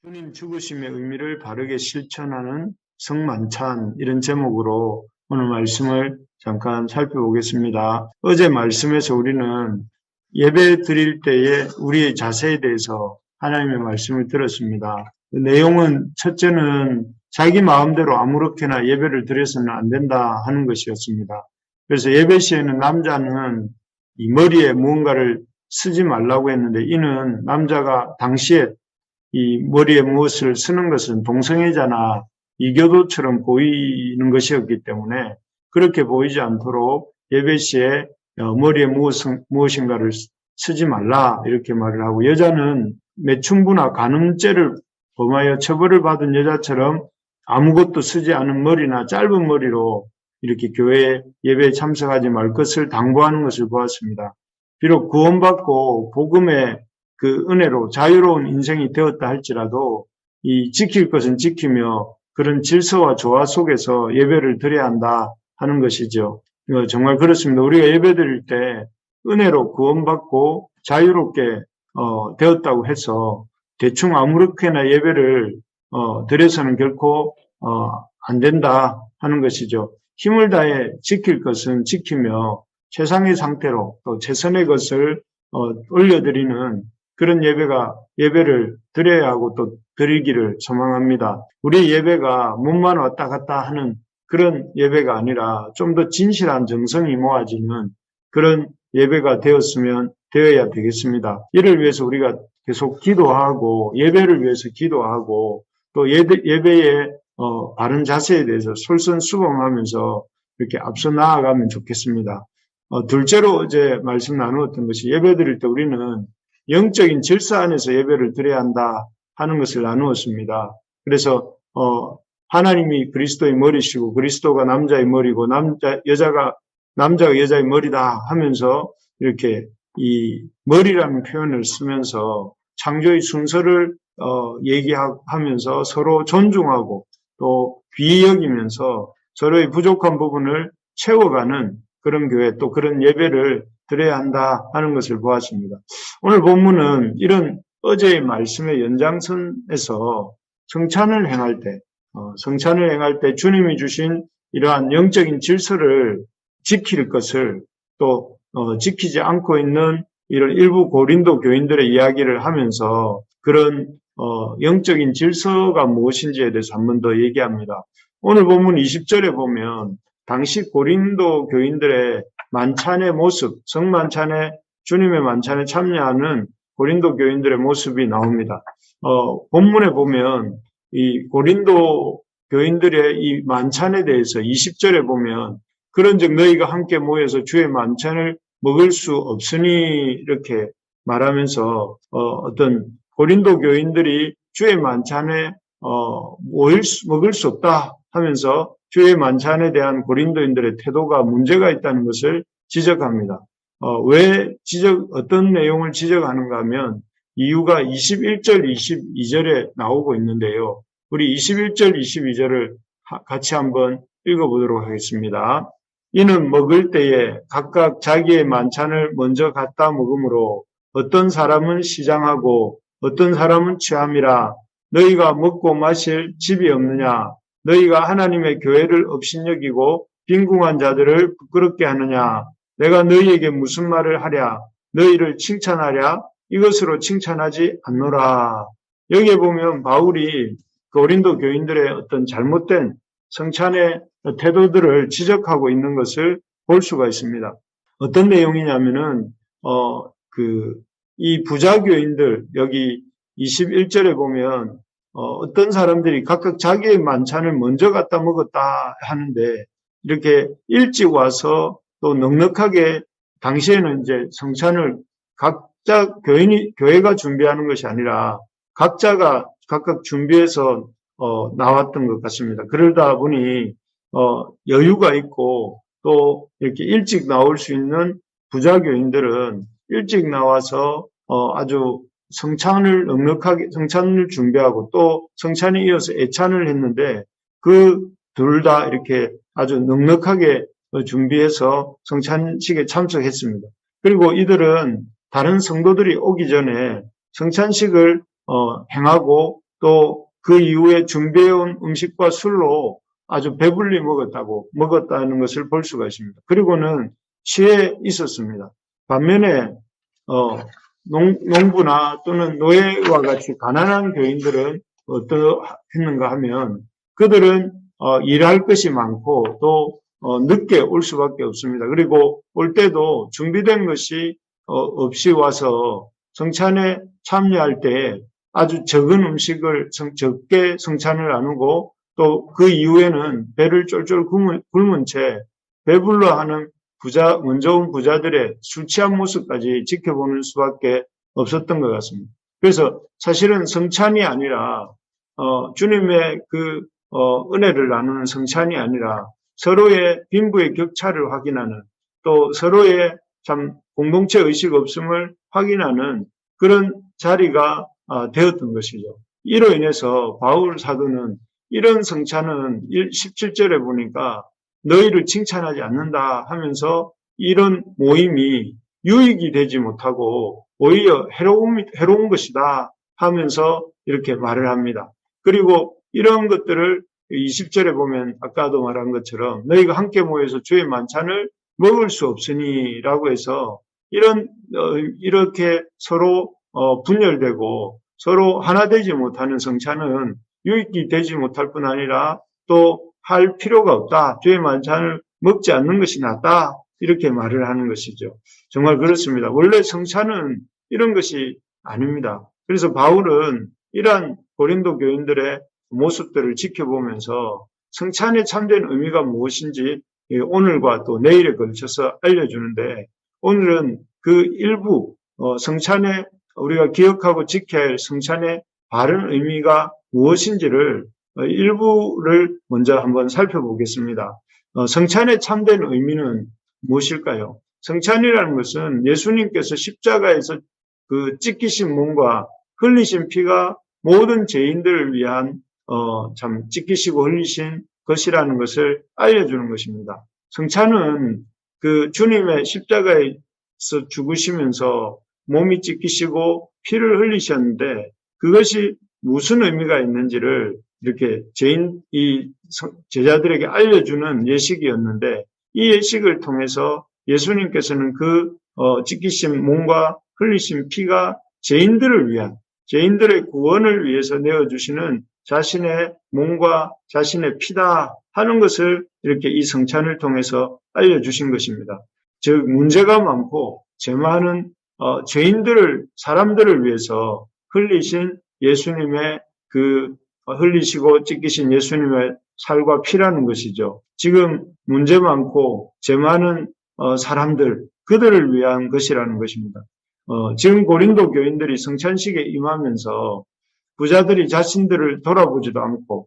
주님 죽으심의 의미를 바르게 실천하는 성만찬, 이런 제목으로 오늘 말씀을 잠깐 살펴보겠습니다. 어제 말씀에서 우리는 예배 드릴 때의 우리의 자세에 대해서 하나님의 말씀을 들었습니다. 그 내용은 첫째는 자기 마음대로 아무렇게나 예배를 드려서는 안 된다 하는 것이었습니다. 그래서 예배 시에는 남자는 이 머리에 무언가를 쓰지 말라고 했는데, 이는 남자가 당시에 이 머리에 무엇을 쓰는 것은 동성애자나 이교도처럼 보이는 것이었기 때문에 그렇게 보이지 않도록 예배 시에 머리에 무엇인가를 쓰지 말라, 이렇게 말을 하고, 여자는 매춘부나 간음죄를 범하여 처벌을 받은 여자처럼 아무것도 쓰지 않은 머리나 짧은 머리로 이렇게 교회 예배에 참석하지 말 것을 당부하는 것을 보았습니다. 비록 구원받고 복음의 그 은혜로 자유로운 인생이 되었다 할지라도 이 지킬 것은 지키며 그런 질서와 조화 속에서 예배를 드려야 한다 하는 것이죠. 정말 그렇습니다. 우리가 예배 드릴 때 은혜로 구원받고 자유롭게 되었다고 해서 대충 아무렇게나 예배를 드려서는 결코 안 된다 하는 것이죠. 힘을 다해 지킬 것은 지키며 최상의 상태로 또 최선의 것을 올려드리는 그런 예배를 드려야 하고 또 드리기를 소망합니다. 우리 예배가 몸만 왔다 갔다 하는 그런 예배가 아니라 좀 더 진실한 정성이 모아지는 그런 예배가 되어야 되겠습니다. 이를 위해서 우리가 계속 기도하고, 예배를 위해서 기도하고, 또 예배의 바른 자세에 대해서 솔선수범하면서 이렇게 앞서 나아가면 좋겠습니다. 둘째로 어제 말씀 나누었던 것이, 예배 드릴 때 우리는 영적인 질서 안에서 예배를 드려야 한다 하는 것을 나누었습니다. 그래서 하나님이 그리스도의 머리시고 그리스도가 남자의 머리고 여자가 여자의 머리다 하면서 이렇게 이 머리라는 표현을 쓰면서 창조의 순서를 얘기하면서 서로 존중하고 또 귀히 여기면서 서로의 부족한 부분을 채워가는 그런 교회, 또 그런 예배를 드려야 한다 하는 것을 보았습니다. 오늘 본문은 이런 어제의 말씀의 연장선에서 성찬을 행할 때 주님이 주신 이러한 영적인 질서를 지킬 것을 또 지키지 않고 있는 이런 일부 고린도 교인들의 이야기를 하면서 그런 영적인 질서가 무엇인지에 대해서 한 번 더 얘기합니다. 오늘 본문 20절에 보면 당시 고린도 교인들의 만찬의 모습, 성만찬에, 주님의 만찬에 참여하는 고린도 교인들의 모습이 나옵니다. 본문에 보면 이 고린도 교인들의 이 만찬에 대해서 20절에 보면, 그런즉 너희가 함께 모여서 주의 만찬을 먹을 수 없으니, 이렇게 말하면서 어떤 고린도 교인들이 주의 만찬에 먹을 수 없다 하면서 주의 만찬에 대한 고린도인들의 태도가 문제가 있다는 것을 지적합니다. 어떤 내용을 지적하는가 하면 이유가 21절, 22절에 나오고 있는데요. 우리 21절, 22절을 같이 한번 읽어보도록 하겠습니다. 이는 먹을 때에 각각 자기의 만찬을 먼저 갖다 먹으므로 어떤 사람은 시장하고 어떤 사람은 취함이라. 너희가 먹고 마실 집이 없느냐? 너희가 하나님의 교회를 업신여기고 빈궁한 자들을 부끄럽게 하느냐? 내가 너희에게 무슨 말을 하랴? 너희를 칭찬하랴? 이것으로 칭찬하지 않노라. 여기에 보면 바울이 고린도 교인들의 어떤 잘못된 성찬의 태도들을 지적하고 있는 것을 볼 수가 있습니다. 어떤 내용이냐면은 이 부자 교인들, 여기 21절에 보면 어떤 사람들이 각각 자기의 만찬을 먼저 갖다 먹었다 하는데, 이렇게 일찍 와서 또 넉넉하게, 당시에는 이제 성찬을 각자 교회가 준비하는 것이 아니라 각자가 각각 준비해서 나왔던 것 같습니다. 그러다 보니 여유가 있고 또 이렇게 일찍 나올 수 있는 부자 교인들은 일찍 나와서 아주 성찬을 준비하고 또 성찬에 이어서 애찬을 했는데, 그 둘 다 이렇게 아주 넉넉하게 준비해서 성찬식에 참석했습니다. 그리고 이들은 다른 성도들이 오기 전에 성찬식을 행하고 또 그 이후에 준비해온 음식과 술로 아주 배불리 먹었다는 것을 볼 수가 있습니다. 그리고는 취해 있었습니다. 반면에 농부나 또는 노예와 같이 가난한 교인들은 어떠했는가 하면 그들은 일할 것이 많고 또 늦게 올 수밖에 없습니다. 그리고 올 때도 준비된 것이 없이 와서 성찬에 참여할 때 아주 적은 음식을 적게 성찬을 나누고 또 그 이후에는 배를 쫄쫄 굶은 채 배불러 하는 먼저 온 부자들의 술 취한 모습까지 지켜보는 수밖에 없었던 것 같습니다. 그래서 사실은 성찬이 아니라 주님의 은혜를 나누는 성찬이 아니라 서로의 빈부의 격차를 확인하는 또 서로의 참 공동체 의식 없음을 확인하는 그런 자리가 되었던 것이죠. 이로 인해서 바울 사도는 이런 성찬은 17절에 보니까 너희를 칭찬하지 않는다 하면서 이런 모임이 유익이 되지 못하고 오히려 해로운 것이다 하면서 이렇게 말을 합니다. 그리고 이런 것들을 20절에 보면 아까도 말한 것처럼 너희가 함께 모여서 주의 만찬을 먹을 수 없으니 라고 해서 이렇게 서로 분열되고 서로 하나 되지 못하는 성찬은 유익이 되지 못할 뿐 아니라 또 할 필요가 없다. 주의 만찬을 먹지 않는 것이 낫다. 이렇게 말을 하는 것이죠. 정말 그렇습니다. 원래 성찬은 이런 것이 아닙니다. 그래서 바울은 이러한 고린도 교인들의 모습들을 지켜보면서 성찬에 참된 의미가 무엇인지 오늘과 또 내일에 걸쳐서 알려주는데 오늘은 그 일부 성찬에 우리가 기억하고 지켜야 할 성찬의 바른 의미가 무엇인지를 일부를 먼저 한번 살펴보겠습니다. 성찬의 참된 의미는 무엇일까요? 성찬이라는 것은 예수님께서 십자가에서 그 찢기신 몸과 흘리신 피가 모든 죄인들을 위한 참 찢기시고 흘리신 것이라는 것을 알려주는 것입니다. 성찬은 그 주님의 십자가에서 죽으시면서 몸이 찢기시고 피를 흘리셨는데 그것이 무슨 의미가 있는지를 이렇게 제자들에게 알려주는 예식이었는데 이 예식을 통해서 예수님께서는 그 찢기신 몸과 흘리신 피가 죄인들을 위한 죄인들의 구원을 위해서 내어주시는 자신의 몸과 자신의 피다 하는 것을 이렇게 이 성찬을 통해서 알려주신 것입니다. 즉 문제가 많고 죄 많은 사람들을 위해서 흘리신 예수님의 흘리시고 찢기신 예수님의 살과 피라는 것이죠. 지금 문제 많고 죄 많은 사람들, 그들을 위한 것이라는 것입니다. 지금 고린도 교인들이 성찬식에 임하면서 부자들이 자신들을 돌아보지도 않고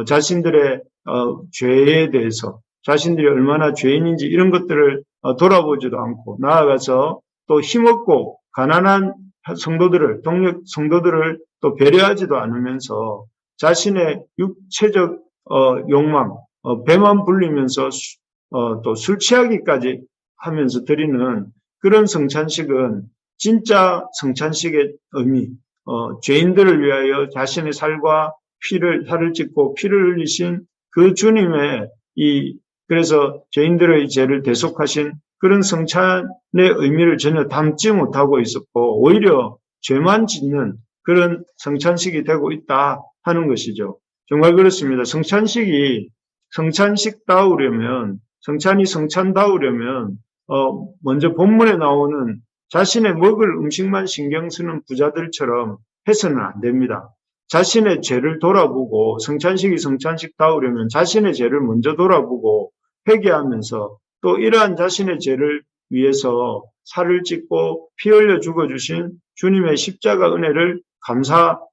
자신들의 죄에 대해서 자신들이 얼마나 죄인인지 이런 것들을 돌아보지도 않고 나아가서 또 힘없고 가난한 동력 성도들을 또 배려하지도 않으면서 자신의 육체적 욕망, 배만 불리면서 또 술 취하기까지 하면서 드리는 그런 성찬식은 진짜 성찬식의 의미, 죄인들을 위하여 자신의 살을 찢고 피를 흘리신 그 주님의 그래서 죄인들의 죄를 대속하신 그런 성찬의 의미를 전혀 담지 못하고 있었고 오히려 죄만 짓는 그런 성찬식이 되고 있다 하는 것이죠. 정말 그렇습니다. 성찬이 성찬다우려면 먼저 본문에 나오는 자신의 먹을 음식만 신경 쓰는 부자들처럼 해서는 안 됩니다. 자신의 죄를 돌아보고 성찬식다우려면 자신의 죄를 먼저 돌아보고 회개하면서 또 이러한 자신의 죄를 위해서 살을 찢고 피 흘려 죽어주신 주님의 십자가 은혜를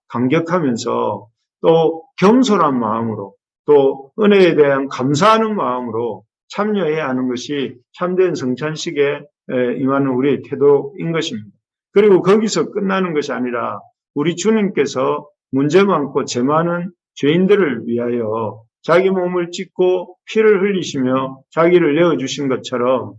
감격하면서 또 겸손한 마음으로 또 은혜에 대한 감사하는 마음으로 참여해야 하는 것이 참된 성찬식에 임하는 우리의 태도인 것입니다. 그리고 거기서 끝나는 것이 아니라 우리 주님께서 문제 많고 죄 많은 죄인들을 위하여 자기 몸을 찢고 피를 흘리시며 자기를 내어주신 것처럼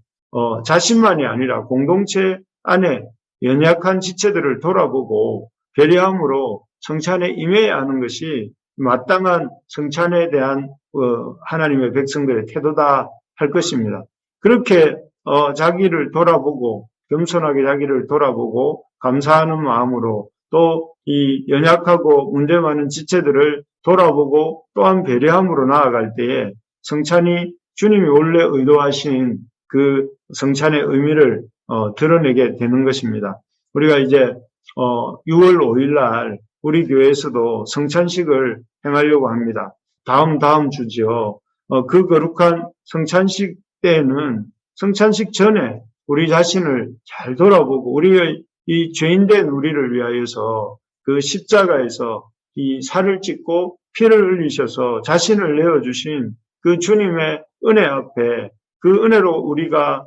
자신만이 아니라 공동체 안에 연약한 지체들을 돌아보고 배려함으로 성찬에 임해야 하는 것이 마땅한 성찬에 대한 하나님의 백성들의 태도다 할 것입니다. 그렇게 자기를 돌아보고 겸손하게 자기를 돌아보고 감사하는 마음으로 또 이 연약하고 문제 많은 지체들을 돌아보고 또한 배려함으로 나아갈 때에 성찬이 주님이 원래 의도하신 그 성찬의 의미를 드러내게 되는 것입니다. 우리가 이제 6월 5일 날 우리 교회에서도 성찬식을 행하려고 합니다. 다음 주지요. 그 거룩한 성찬식 때에는 성찬식 전에 우리 자신을 잘 돌아보고 우리의 이 죄인된 우리를 위하여서 그 십자가에서 이 살을 찢고 피를 흘리셔서 자신을 내어주신 그 주님의 은혜 앞에 그 은혜로 우리가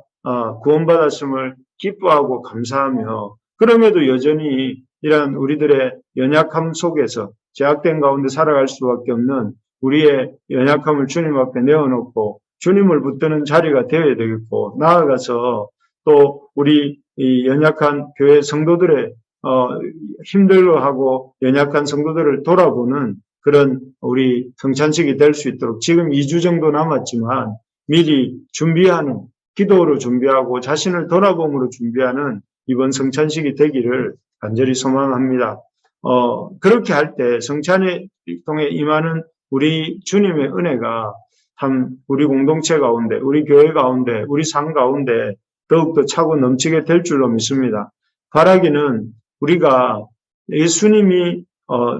구원받았음을 기뻐하고 감사하며 그럼에도 여전히 이러한 우리들의 연약함 속에서 제약된 가운데 살아갈 수밖에 없는 우리의 연약함을 주님 앞에 내어놓고 주님을 붙드는 자리가 되어야 되겠고 나아가서 또 우리 이 연약한 교회 성도들의 힘들어하고 연약한 성도들을 돌아보는 그런 우리 성찬식이 될 수 있도록 지금 2주 정도 남았지만 미리 준비하는 기도로 준비하고 자신을 돌아봄으로 준비하는 이번 성찬식이 되기를 간절히 소망합니다. 그렇게 할 때 성찬에 통해 임하는 우리 주님의 은혜가 참 우리 공동체 가운데, 우리 교회 가운데, 우리 상 가운데 더욱더 차고 넘치게 될 줄로 믿습니다. 바라기는 우리가 예수님이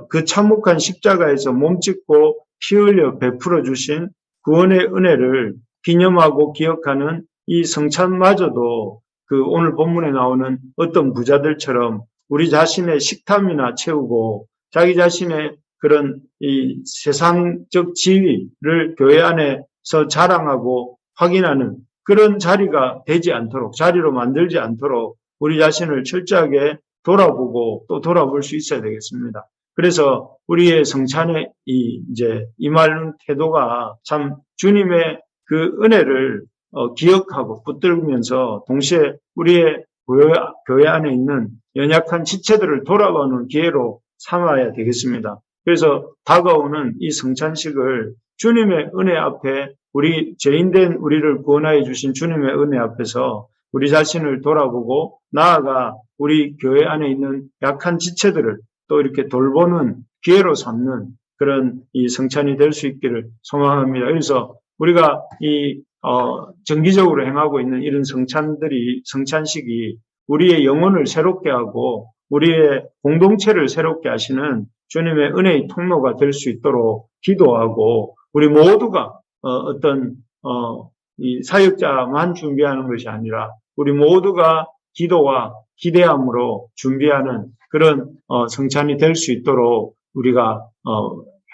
그 참혹한 십자가에서 몸짓고 피 흘려 베풀어 주신 구원의 은혜를 기념하고 기억하는 이 성찬마저도 그 오늘 본문에 나오는 어떤 부자들처럼 우리 자신의 식탐이나 채우고 자기 자신의 그런 이 세상적 지위를 교회 안에서 자랑하고 확인하는 그런 자리가 되지 않도록 자리로 만들지 않도록 우리 자신을 철저하게 돌아보고 또 돌아볼 수 있어야 되겠습니다. 그래서 우리의 성찬에 이제 임하는 태도가 참 주님의 그 은혜를 기억하고 붙들면서 동시에 우리의 교회 안에 있는 연약한 지체들을 돌아보는 기회로 삼아야 되겠습니다. 그래서 다가오는 이 성찬식을 주님의 은혜 앞에 우리 죄인된 우리를 구원하여 주신 주님의 은혜 앞에서 우리 자신을 돌아보고 나아가 우리 교회 안에 있는 약한 지체들을 또 이렇게 돌보는 기회로 삼는 그런 이 성찬이 될 수 있기를 소망합니다. 그래서 우리가 이 정기적으로 행하고 있는 이런 성찬식이 우리의 영혼을 새롭게 하고 우리의 공동체를 새롭게 하시는 주님의 은혜의 통로가 될 수 있도록 기도하고 우리 모두가 이 사역자만 준비하는 것이 아니라 우리 모두가 기도와 기대함으로 준비하는 그런 성찬이 될 수 있도록 우리가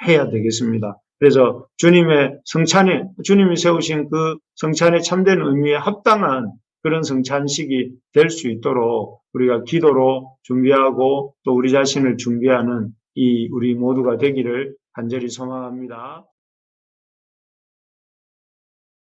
해야 되겠습니다. 그래서 주님이 세우신 그 성찬의 참된 의미에 합당한 그런 성찬식이 될 수 있도록 우리가 기도로 준비하고 또 우리 자신을 준비하는 우리 모두가 되기를 간절히 소망합니다.